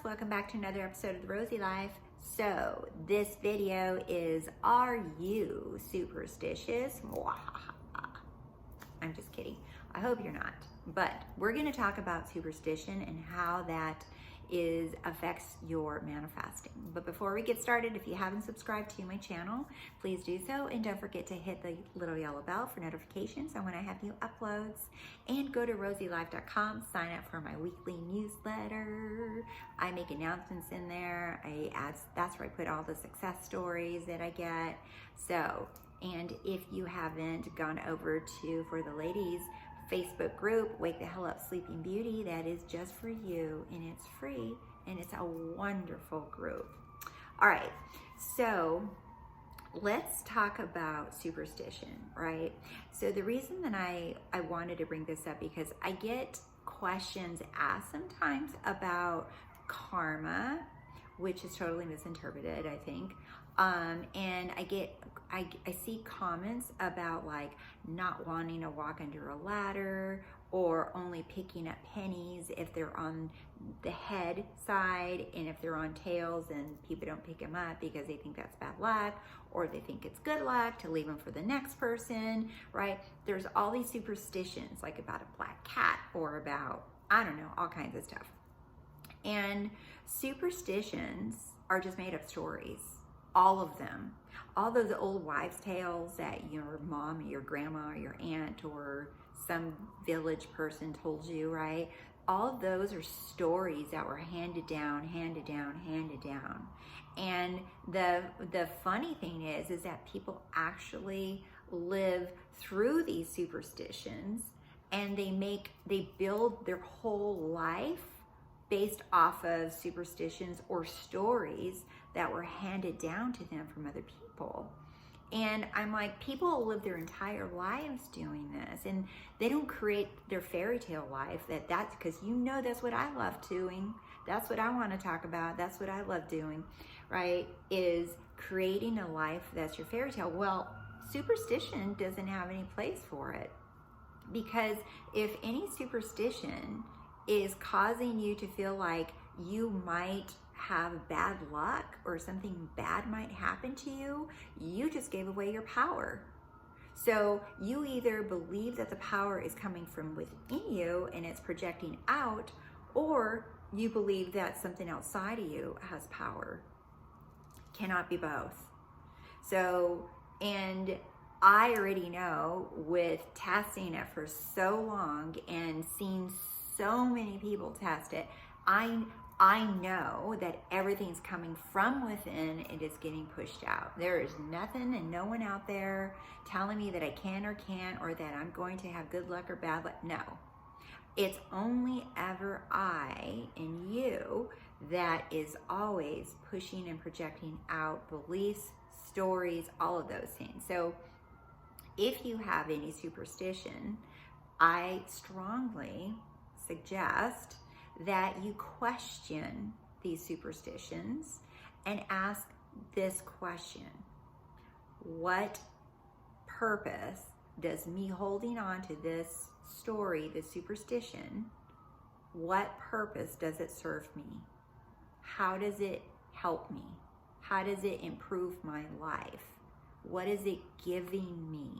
welcome back to another episode of The Rosey Life. So this video is, are you superstitious? I'm just kidding. I hope you're not. But we're going to talk about superstition and how that affects your manifesting. But before we get started, if you haven't subscribed to my channel, please do so, and don't forget to hit the little yellow bell for notifications on when I have new uploads. And go to RoseyLife.com, sign up for my weekly newsletter. I make announcements in there. That's where I put all the success stories that I get. So, and if you haven't gone over to, for the ladies, Facebook group, Wake the Hell Up Sleeping Beauty, that is just for you, and it's free, and it's a wonderful group. All right, so let's talk about superstition, right? So the reason that I wanted to bring this up, because I get questions asked sometimes about karma, which is totally misinterpreted, I think. And I see comments about like not wanting to walk under a ladder, or only picking up pennies if they're on the head side, and if they're on tails, and people don't pick them up because they think that's bad luck, or they think it's good luck to leave them for the next person, right? There's all these superstitions, like about a black cat, or about, I don't know, all kinds of stuff. And superstitions are just made up stories. All of them. All those old wives' tales that your mom or your grandma or your aunt or some village person told you, right? All of those are stories that were handed down. And the funny thing is that people actually live through these superstitions, and they build their whole life based off of superstitions or stories that were handed down to them from other people. And I'm like, people live their entire lives doing this, and they don't create their fairy tale life. That's because that's what I love doing. That's what I want to talk about. That's what I love doing, right? Is creating a life that's your fairy tale. Well, superstition doesn't have any place for it, because if any superstition is causing you to feel like you might have bad luck or something bad might happen to you, you just gave away your power. So you either believe that the power is coming from within you and it's projecting out, or you believe that something outside of you has power. Cannot be both. So, and I already know, with testing it for so long and seeing so many people test it, I know that everything's coming from within. It is getting pushed out. There is nothing and no one out there telling me that I can or can't, or that I'm going to have good luck or bad luck. No. It's only ever I and you that is always pushing and projecting out beliefs, stories, all of those things. So if you have any superstition, I strongly suggest that you question these superstitions and ask this question: what purpose does me holding on to this story, this superstition, what purpose does it serve me? How does it help me? How does it improve my life? What is it giving me?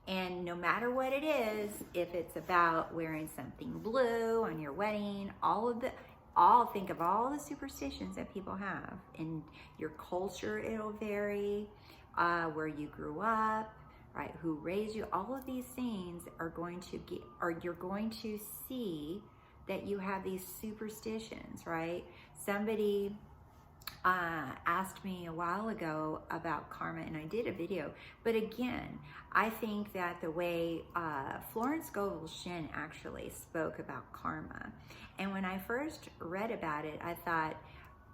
And no matter what it is, if it's about wearing something blue on your wedding, think of all the superstitions that people have. In your culture, it'll vary, where you grew up, right? Who raised you? All of these things are you're going to see that you have these superstitions, right? Somebody asked me a while ago about karma, and I did a video. But again, I think that the way Florence Scovel Shinn actually spoke about karma, and when I first read about it, I thought,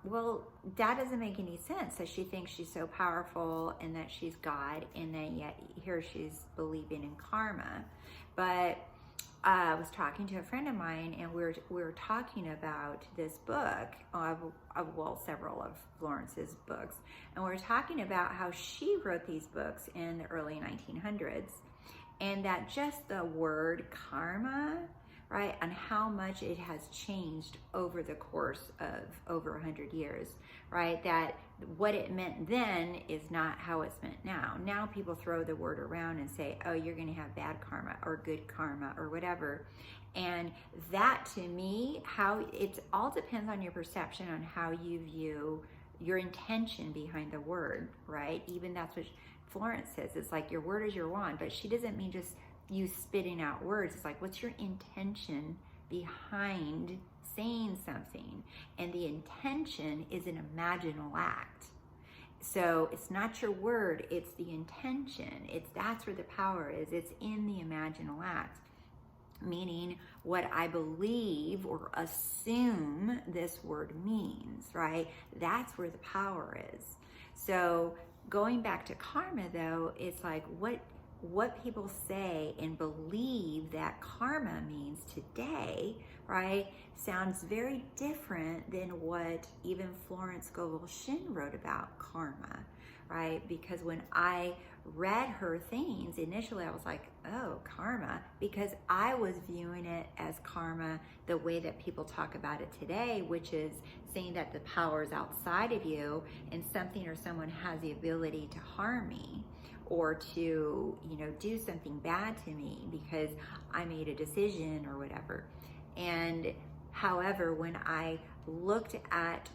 well, that doesn't make any sense, that she thinks she's so powerful and that she's God, and then yet here she's believing in karma. But I was talking to a friend of mine, and we were talking about this book, several of Florence's books, and we were talking about how she wrote these books in the early 1900s, and that just the word karma right? On how much it has changed over the course of over 100 years, right? That what it meant then is not how it's meant now. Now people throw the word around and say, oh, you're going to have bad karma or good karma or whatever. And that, to me, how it all depends on your perception on how you view your intention behind the word, right? Even that's what Florence says. It's like your word is your wand, but she doesn't mean just you spitting out words. It's like, what's your intention behind saying something? And the intention is an imaginal act. So it's not your word, it's the intention. That's where the power is. It's in the imaginal act. Meaning what I believe or assume this word means, right? That's where the power is. So going back to karma though, it's like what people say and believe that karma means today, right, sounds very different than what even Florence Scovel Shinn wrote about karma, right? Because when I read her things, initially I was like, oh, karma, because I was viewing it as karma the way that people talk about it today, which is saying that the power is outside of you and something or someone has the ability to harm me or to, do something bad to me because I made a decision or whatever. And however, when I looked at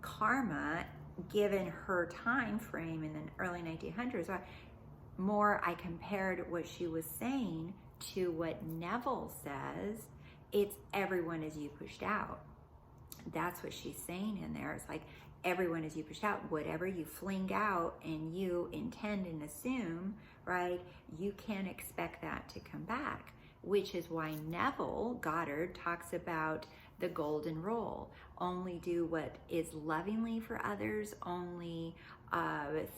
karma, given her time frame in the early 1900s, I compared what she was saying to what Neville says. It's everyone is you pushed out. That's what she's saying in there. It's like everyone is you pushed out. Whatever you fling out and you intend and assume, right, you can't expect that to come back, which is why Neville Goddard talks about the golden rule. Only do what is lovingly for others, only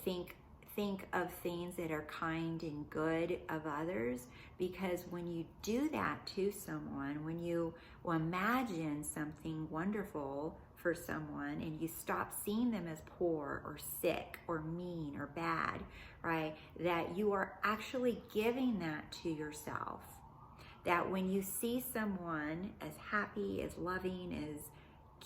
think of things that are kind and good of others, because when you do that to someone, when you imagine something wonderful for someone and you stop seeing them as poor or sick or mean or bad, right, that you are actually giving that to yourself. That when you see someone as happy, as loving, as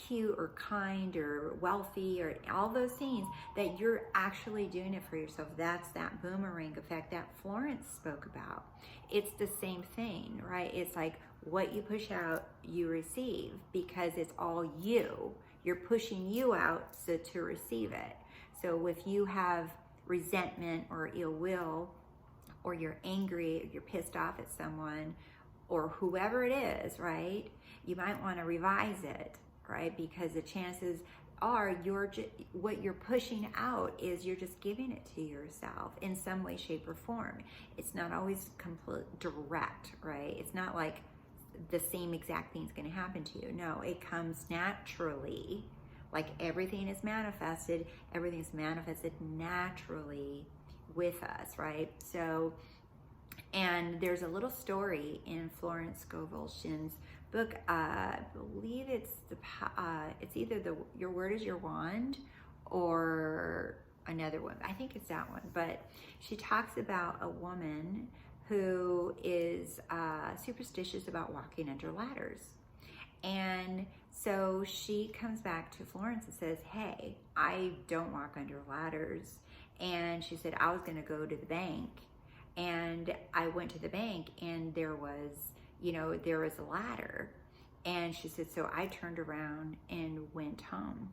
cute or kind or wealthy or all those things, that you're actually doing it for yourself. That's that boomerang effect that Florence spoke about. It's the same thing, right? It's like what you push out, you receive, because it's all you. You're pushing you out so to receive it. So if you have resentment or ill will, or you're angry, or you're pissed off at someone, or whoever it is, right? You might want to revise it, right? Because the chances are what you're pushing out is you're just giving it to yourself in some way, shape, or form. It's not always complete direct, right? It's not like the same exact thing's going to happen to you. No, it comes naturally. Like everything is manifested, everything's manifested naturally with us, right? So, and there's a little story in Florence Scovel Shinn's book. I believe it's either Your Word is Your Wand or another one. I think it's that one. But she talks about a woman who is superstitious about walking under ladders. And so she comes back to Florence and says, hey, I don't walk under ladders. And she said, I was going to go to the bank. And I went to the bank and there was a ladder. And she said, so I turned around and went home.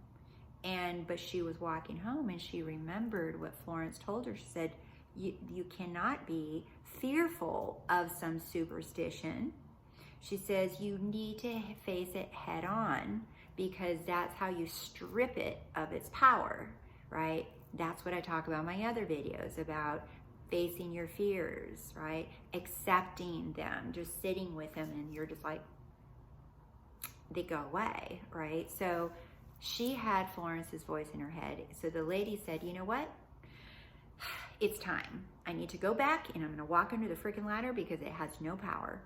But she was walking home and she remembered what Florence told her. She said, you cannot be fearful of some superstition. She says, you need to face it head on, because that's how you strip it of its power, right? That's what I talk about in my other videos about facing your fears, right? Accepting them, just sitting with them, and you're just like, they go away, right? So she had Florence's voice in her head. So the lady said, you know what? It's time. I need to go back and I'm going to walk under the freaking ladder because it has no power.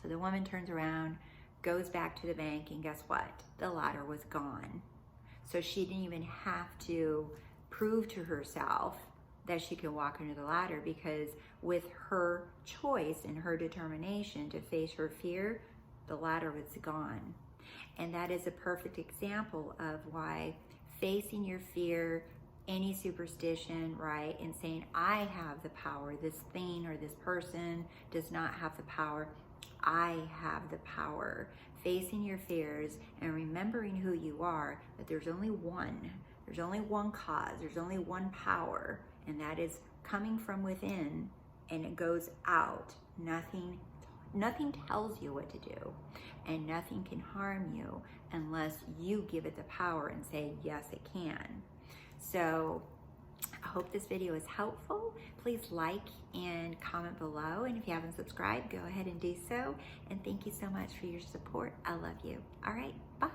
So the woman turns around, goes back to the bank, and guess what? The ladder was gone. So she didn't even have to prove to herself that she could walk under the ladder, because with her choice and her determination to face her fear, the latter was gone. And that is a perfect example of why facing your fear, any superstition, right, and saying, I have the power, this thing or this person does not have the power, I have the power. Facing your fears and remembering who you are, that there's only one cause, there's only one power, and that is coming from within, and it goes out. Nothing tells you what to do, and nothing can harm you unless you give it the power and say, yes, it can. So I hope this video is helpful. Please like and comment below. And if you haven't subscribed, go ahead and do so. And thank you so much for your support. I love you. All right, bye.